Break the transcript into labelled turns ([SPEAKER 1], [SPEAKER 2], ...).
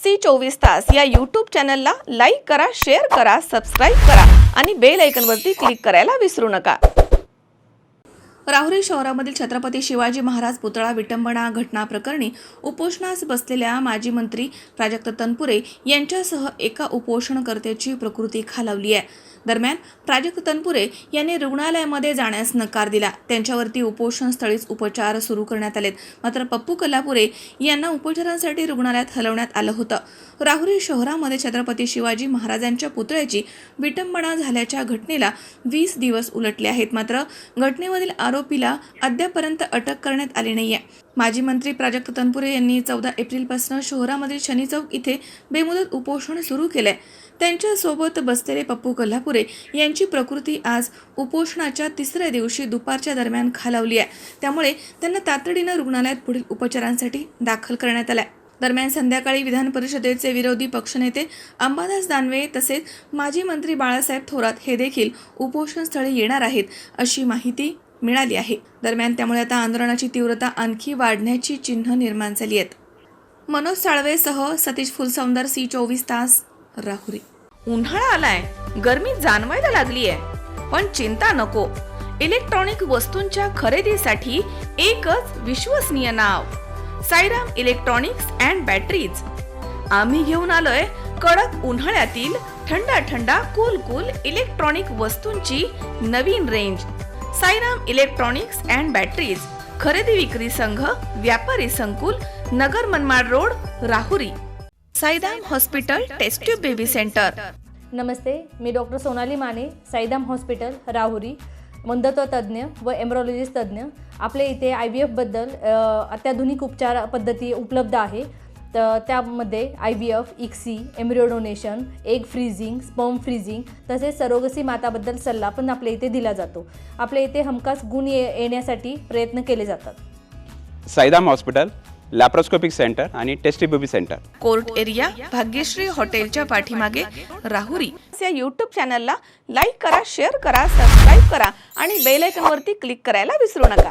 [SPEAKER 1] C 24 तास या YouTube चॅनलला लाईक करा, शेअर करा, सबस्क्राईब करा आणि बेल आयकॉनवरती क्लिक करायला विसरू नका। राहुरी शहरामधील छत्रपती शिवाजी महाराज पुतळा विटंबना घटना प्रकरणी उपोषणास बसलेल्या माजी मंत्री प्राजक्त तनपुरे यांच्यासह एका उपोषणकर्त्याची प्रकृती खालावली आहे। दरम्यान प्राजक्त तनपुरे यांनी रुग्णालयामध्ये जाण्यास नकार दिला। त्यांच्यावरती उपोषणस्थळीच उपचार सुरू करण्यात आलेत। मात्र पप्पू कल्हापुरे यांना उपचारांसाठी रुग्णालयात हलवण्यात आलं होतं। राहुरी शहरामध्ये छत्रपती शिवाजी महाराजांच्या पुतळ्याची विटंबना झाल्याच्या घटनेला 20 दिवस उलटले आहेत। मात्र घटनेमधील आरोपीला अद्यापर्यंत अटक करण्यात आली नाहीये। माजी मंत्री प्राजक्त तनपुरे यांनी 14 एप्रिलपासून शहरामधील शनी चौक इथे बेमुदत उपोषण सुरू केलंय। त्यांच्या सोबत बसलेले पप्पू कल्हापुरे यांची प्रकृती आज उपोषणाच्या तिसऱ्या दिवशी दुपारच्या दरम्यान खालावली आहे। त्यामुळे त्यांना तातडीनं रुग्णालयात पुढील उपचारांसाठी दाखल करण्यात आलंय। दरम्यान संध्याकाळी विधान परिषदेचे विरोधी पक्षनेते अंबादास दानवे तसेच माजी मंत्री बाळासाहेब थोरात हे देखील उपोषणस्थळी येणार आहेत अशी माहिती मिळाली आहे। दरम्यान त्यामुळे आता आंदोलनाची तीव्रता आणखी वाढण्याची चिन्ह निर्माण झाली आहेत। मनोज साळवेसह सतीश फुलसौंदर सी 24 तास राहुरी। उन्हाळा आलाय, गरमी जाणवायला लागली आहे, पण चिंता नको। इलेक्ट्रॉनिक वस्तूंच्या खरेदीसाठी एकच विश्वसनीय नाव, साईराम इलेक्ट्रॉनिक्स अँड बॅटरीज। आम्ही घेऊन आलोय कडक उन्हाळ्यातील थंडा कूल इलेक्ट्रॉनिक वस्तूंची नवीन range. Sairam electronics and batteries, खरेदी विक्री संघ, व्यापारी संकुल, Nagar Manmad road, Rahuri. Saidam hospital test tube baby centre.
[SPEAKER 2] नमस्ते, मी डॉक्टर सोनाली माने, साईदाम हॉस्पिटल राहुरी, मंदत्व तज्ज्ञ व एम्ब्रॉलॉजिस्ट तज्ज्ञ। आपल्या इथे IVF बद्दल अत्याधुनिक उपचार पद्धती उपलब्ध आहे। तर त्यामध्ये IVF, ICSI, embryo donation, egg freezing, sperm freezing तसेच सरोगसी माताबद्दल सल्ला पण आपल्या इथे दिला जातो। आपल्या इथे हमखास गुण येण्यासाठी प्रयत्न केले जातात।
[SPEAKER 3] साईदाम हॉस्पिटल लॅप्रोस्कोपिक सेंटर आणि test baby centre,
[SPEAKER 1] court area, Bhagyashree हॉटेलच्या पाठीमागे, राहुरी। या यूट्यूब चॅनलला लाईक करा, शेअर करा, सबस्क्राईब करा आणि बेल आयकॉनवरती क्लिक करायला विसरू नका।